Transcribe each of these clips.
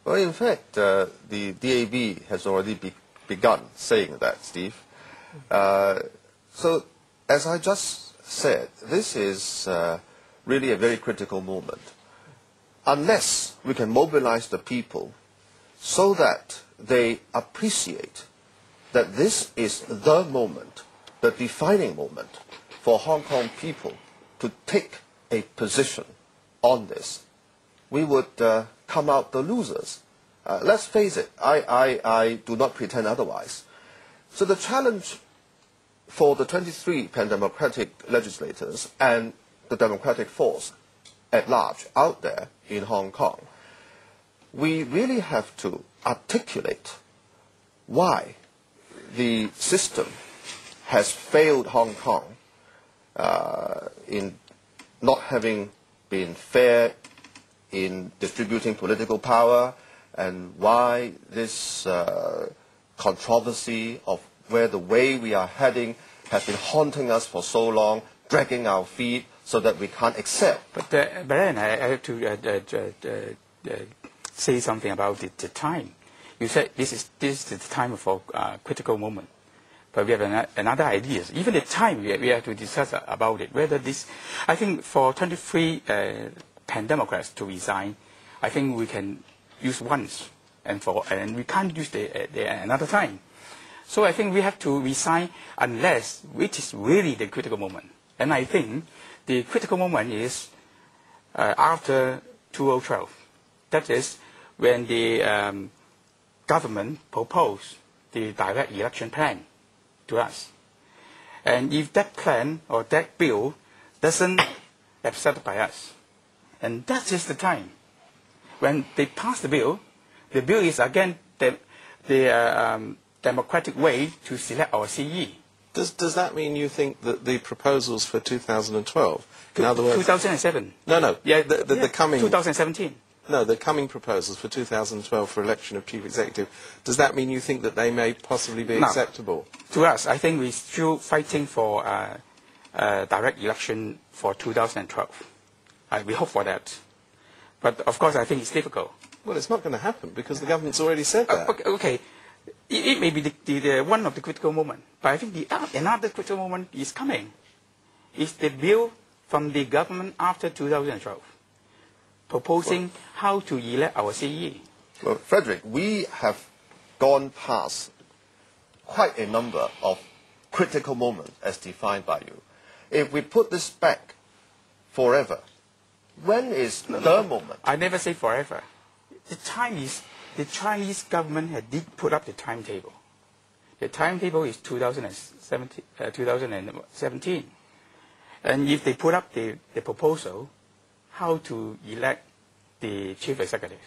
Well, in fact, the DAB has already begun saying that, Steve. So, as I just said, this is really a very critical moment. Unless we can mobilize the people so that they appreciate that this is the moment, the defining moment for Hong Kong people to take a position on this, we would come out the losers. Let's face it, I do not pretend otherwise. So the challenge for the 23 pan-democratic legislators and the democratic force at large out there in Hong Kong, we really have to articulate why the system has failed Hong Kong in not having been fair in distributing political power, and why this controversy of where the way we are heading has been haunting us for so long, dragging our feet so that we can't accept. But then I have to say something about the time. You said this is the time for critical moment. But we have another idea. Even the time we have to discuss about it. Whether this, I think for 23 pan-democrats to resign, I think we can use once, and we can't use another time. So I think we have to resign unless which is really the critical moment. And I think the critical moment is after 2012. That is when the government proposed the direct election plan to us. And if that plan or that bill doesn't accepted by us, and that is the time when they pass the bill is again the democratic way to select our CE. Does that mean you think that the proposals for 2012, in other words... 2007. No. Yeah, the coming... 2017. No, the coming proposals for 2012 for election of chief executive, does that mean you think that they may possibly be acceptable? To us, I think we're still fighting for direct election for 2012. We hope for that. But of course, I think it's difficult. Well, it's not going to happen because the government's already said that. Okay. It may be the one of the critical moments, but I think another critical moment is coming. It's the bill from the government after 2012, proposing how to elect our CE. Well, Frederick, we have gone past quite a number of critical moments as defined by you. If we put this back forever, when is the moment? I never say forever. The Chinese government did put up the timetable. The timetable is 2017. And if they put up the proposal, how to elect the chief executive,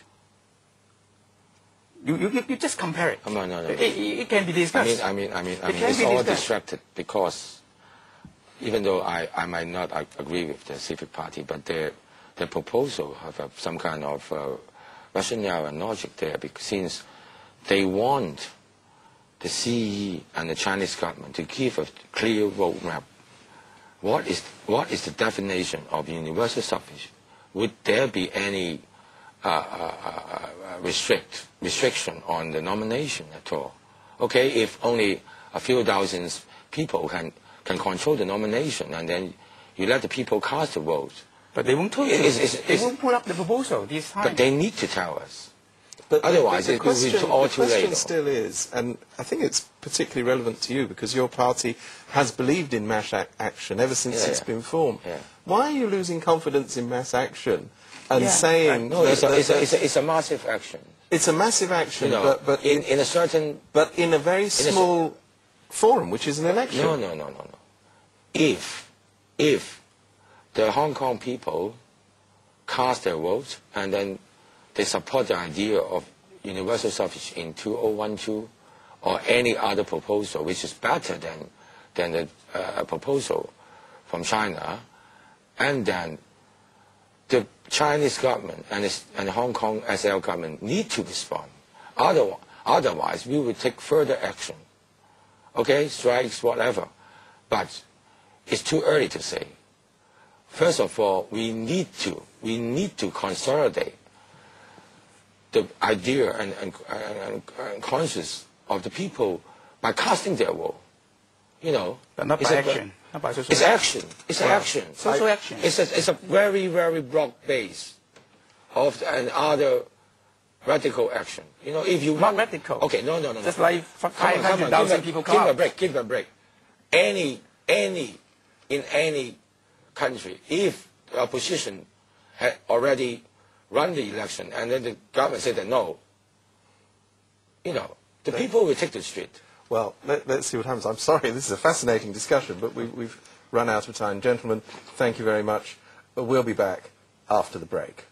you just compare it. No. It can be discussed. I mean, it's all distracted because even though I might not agree with the Civic Party, but their proposal have some kind of rationale and logic there, because since they want the CE and the Chinese government to give a clear roadmap. What is the definition of universal suffrage? Would there be any restriction on the nomination at all? Okay, if only a few thousand people can control the nomination, and then you let the people cast the vote. But they won't tell you. They won't put up the proposal this time. But they need to tell us. But otherwise, it will be all too late. The question still is, and I think it's particularly relevant to you because your party has believed in mass action ever since it's been formed. Yeah. Why are you losing confidence in mass action and saying... No, it's a massive action. It's a massive action, you know, but in a certain... But in a very small forum, which is an election. No. If the Hong Kong people cast their votes and then they support the idea of universal suffrage in 2012 or any other proposal which is better than the proposal from China, and then the Chinese government and the Hong Kong SL government need to respond. Otherwise, we will take further action. Okay, strikes, whatever. But it's too early to say. First of all, we need to consolidate the idea and conscience of the people by casting their vote. You know, But not by action. Not by social it's action. It's action. Social action. It's a very, very broad base of another radical action. You know, if you Not want, radical. Okay, no. Just like Come on, 500,000 people give me a come. break. Give me a break. In any country, if the opposition had already run the election and then the government said that no, you know, the people will take the street. Well, let's see what happens. I'm sorry, this is a fascinating discussion, but we've run out of time. Gentlemen, thank you very much. We'll be back after the break.